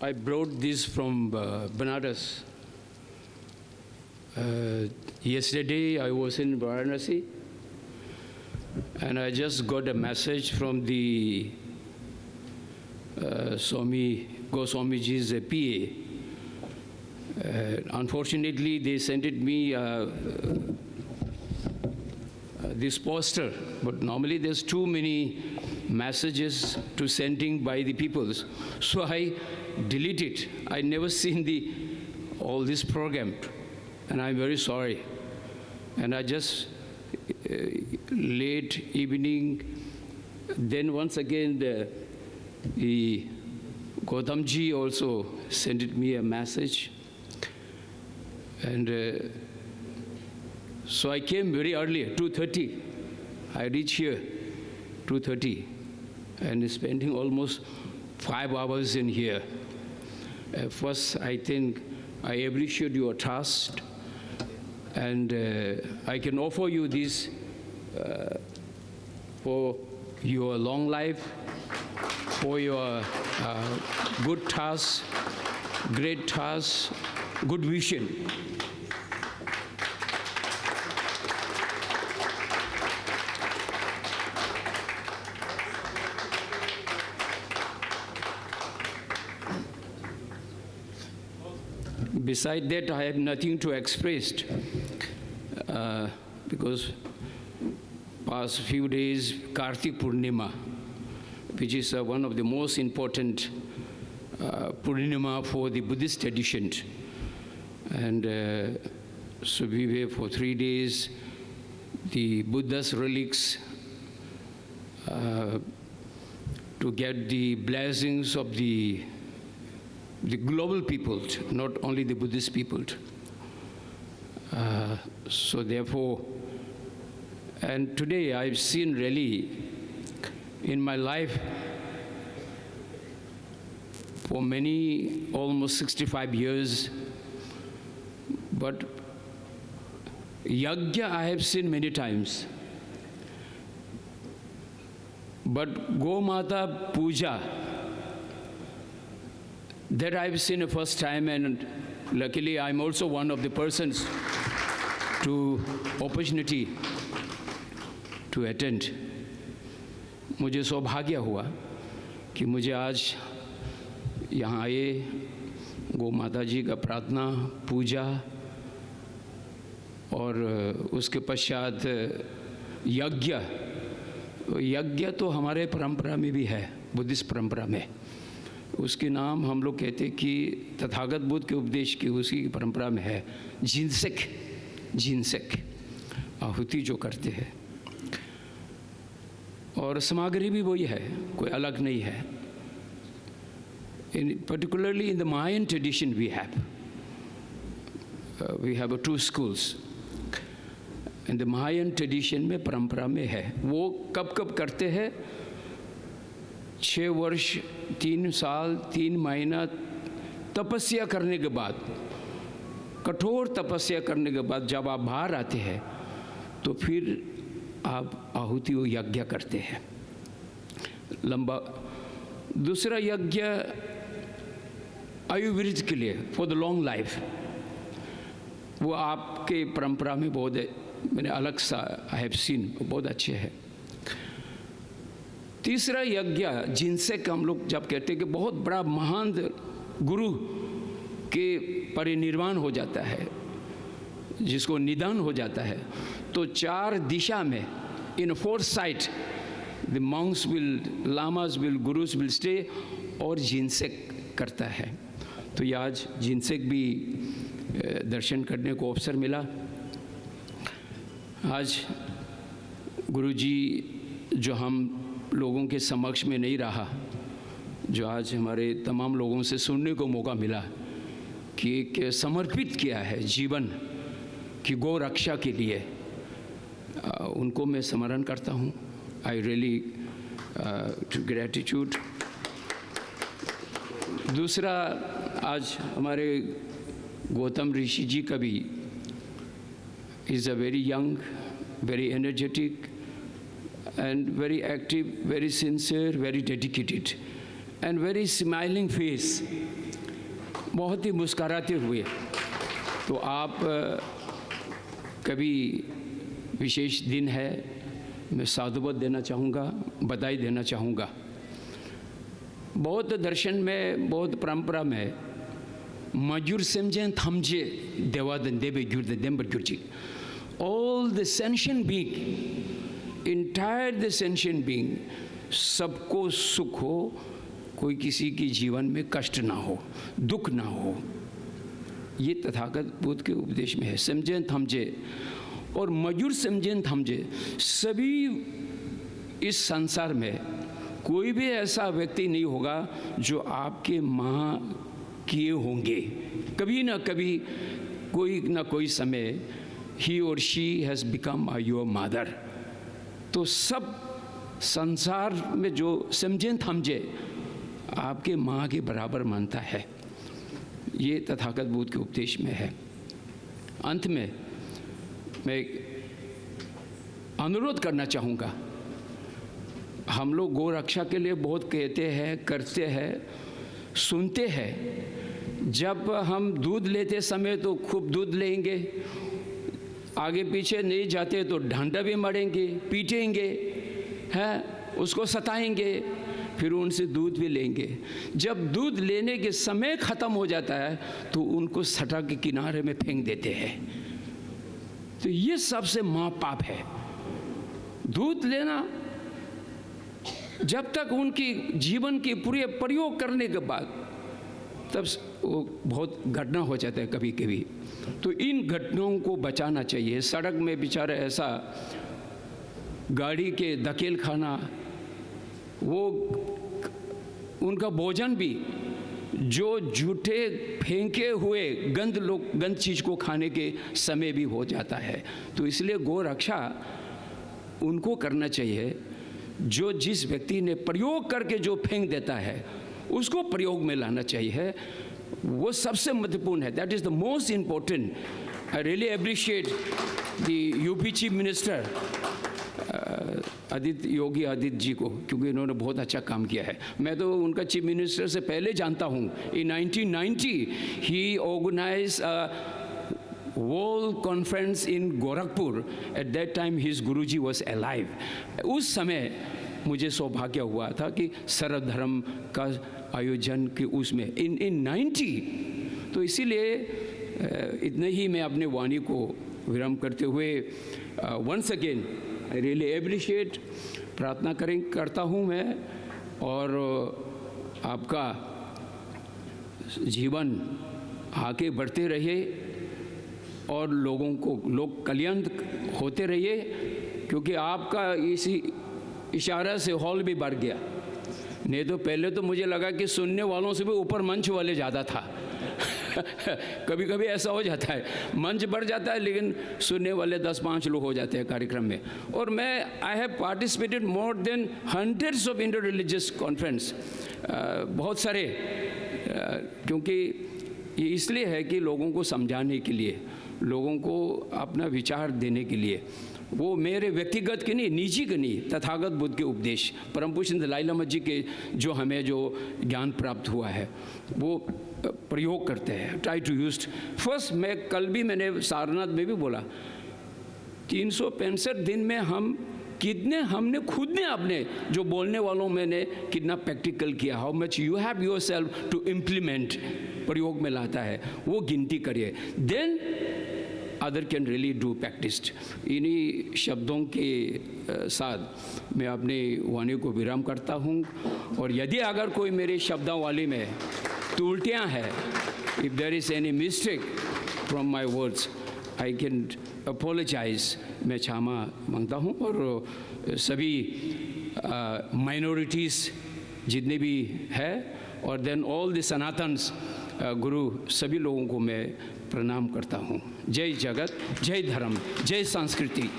I brought this from Banaras. Yesterday I was in Varanasi and I just got a message from the Swami Goswamiji's PA. Unfortunately, they sent it me this poster, but normally there's too many messages to sending by the peoples, so I deleted. I never seen all this program, and I'm very sorry. And I just late evening, then once again the Gautamji also sent me a message, and so I came very early, 2:30. I reached here 2:30, and spending almost 5 hours in here. First, I think I appreciate your trust, and I can offer you this for your long life, for your good task, great task, good vision. Beside that, I have nothing to express because past few days, Kartik Purnima, which is one of the most important Purnima for the Buddhist tradition. And so we were for 3 days, the Buddha's relics to get the blessings of the global people, not only the Buddhist people. So therefore, and today I've seen really in my life for many, almost 65 years, but yajna I have seen many times. But Gomata Puja, that I've seen the first time, and luckily I'm also one of the persons to opportunity to attend. मुझे सौभाग्य हुआ कि मुझे आज यहाँ आए, गौ माता जी का प्रार्थना पूजा और उसके पश्चात यज्ञ। यज्ञ तो हमारे परंपरा में भी है, बुद्धिस्ट परंपरा में। उसके नाम हम लोग कहते हैं कि तथागत बुद्ध के उपदेश की उसी की परंपरा में है जिनसेक आहुति जो करते हैं, और सामग्री भी वही है, कोई अलग नहीं है। Particularly in the Mayan tradition we have 2 schools. In the Mayan tradition में परंपरा में है, वो कब करते हैं? 6 वर्ष 3 साल 3 महीना तपस्या करने के बाद, कठोर तपस्या करने के बाद जब आप बाहर आते हैं तो फिर आप आहुति व यज्ञ करते हैं लंबा। दूसरा यज्ञ आयुर्वेद के लिए, फॉर द लॉन्ग लाइफ, वो आपके परंपरा में बहुत मैंने अलग सा आई हैव सीन, बहुत अच्छे है। तीसरा यज्ञ जिनसे हम लोग जब कहते हैं कि बहुत बड़ा महान गुरु के परिनिर्वाण हो जाता है, जिसको निधन हो जाता है, तो 4 दिशा में, in 4 side, the monks will, lamas will, gurus will stay, और जिनसेक करता है। तो ये आज जिनसेक भी दर्शन करने को अवसर मिला। आज गुरुजी जो हम लोगों के समक्ष में नहीं रहा, जो आज हमारे तमाम लोगों से सुनने को मौका मिला कि समर्पित किया है जीवन की गौ रक्षा के लिए, उनको मैं स्मरण करता हूँ। I really gratitude. दूसरा, आज हमारे गौतम ऋषि जी का भी is a very young, very energetic and very active, very sincere, very dedicated. And very smiling face, बहुत ही मुस्कुराते हुए। तो आप कभी विशेष दिन है, मैं साधुवाद देना चाहूँगा, बधाई देना चाहूँगा। बौद्ध दर्शन में, बौद्ध परंपरा में मजूर समझें थमजे देवादन देवे गुरु देम्बर गुरुजी, all the sentient being, entire the sentient being, सबको सुख हो, कोई किसी की जीवन में कष्ट ना हो, दुख ना हो, ये तथागत बुद्ध के उपदेश में है। समझें थमजे और मजूर समझें थमजे। सभी इस संसार में कोई भी ऐसा व्यक्ति नहीं होगा जो आपके माँ किए होंगे। कभी ना कभी, कोई ना कोई समय, ही और she has become your mother. तो सब संसार में जो समझें थमजे आपके माँ के बराबर मानता है, ये तथागत बुद्ध के उपदेश में है। अंत में मैं अनुरोध करना चाहूँगा, हम लोग गौ रक्षा के लिए बहुत कहते हैं, करते हैं, सुनते हैं। जब हम दूध लेते समय तो खूब दूध लेंगे, आगे पीछे नहीं जाते तो डंडा भी मारेंगे, पीटेंगे, हैं, उसको सताएंगे, फिर उनसे दूध भी लेंगे। जब दूध लेने के समय ख़त्म हो जाता है तो उनको सड़क के किनारे में फेंक देते हैं। तो ये सबसे महापाप है। दूध लेना, जब तक उनकी जीवन की पूरे प्रयोग करने के बाद, तब वो बहुत घटना हो जाता है कभी कभी। तो इन घटनाओं को बचाना चाहिए। सड़क में बेचारे ऐसा गाड़ी के धकेल खाना, वो उनका भोजन भी जो झूठे फेंके हुए गंद चीज़ को खाने के समय भी हो जाता है। तो इसलिए गौ रक्षा उनको करना चाहिए जो जिस व्यक्ति ने प्रयोग करके जो फेंक देता है उसको प्रयोग में लाना चाहिए। वो सबसे महत्वपूर्ण है। That is the most important. I really appreciate the UP chief minister Aditya Yogi Aditya ji को, क्योंकि इन्होंने बहुत अच्छा काम किया है। मैं तो उनका चीफ मिनिस्टर से पहले जानता हूँ। In 1990 he organize world conference in Gorakhpur. At that time his guruji was alive. उस समय मुझे सौभाग्य हुआ था कि सर्वधर्म का आयोजन के उसमें इन 90। तो इसीलिए इतने ही मैं अपने वाणी को विराम करते हुए once again I really appreciate, प्रार्थना करता हूँ मैं, और आपका जीवन आगे बढ़ते रहिए और लोगों को लोक कल्याण होते रहिए, क्योंकि आपका इसी इशारा से हॉल भी बढ़ गया। नहीं तो पहले तो मुझे लगा कि सुनने वालों से भी ऊपर मंच वाले ज़्यादा था। कभी कभी ऐसा हो जाता है, मंच बढ़ जाता है लेकिन सुनने वाले 10-5 लोग हो जाते हैं कार्यक्रम में। और मैं I have participated more than hundreds of inter religious conference, बहुत सारे, क्योंकि ये इसलिए है कि लोगों को समझाने के लिए, लोगों को अपना विचार देने के लिए। वो मेरे व्यक्तिगत के नहीं, निजी के नहीं, तथागत बुद्ध के उपदेश, परम पूज्य दलाई लामा जी के जो हमें जो ज्ञान प्राप्त हुआ है वो प्रयोग करते हैं। Try to use first. मैं कल भी मैंने सारनाथ में भी बोला, 365 दिन में हम कितने, हमने खुद ने अपने जो बोलने वालों में ने कितना प्रैक्टिकल किया, how much you have yourself to implement, प्रयोग में लाता है, वो गिनती करिए। Then other can really do practice. इन्हीं शब्दों के साथ मैं अपनी वाणी को विराम करता हूँ। और यदि अगर कोई मेरे शब्दावली में त्रुटियाँ हैं, if there is any mistake from my words, I can apologise, मैं क्षमा मांगता हूँ। और सभी माइनॉरिटीज़ जितने भी है, और देन ऑल द सनातन्स गुरु, सभी लोगों को मैं प्रणाम करता हूँ। जय जगत, जय धर्म, जय संस्कृति।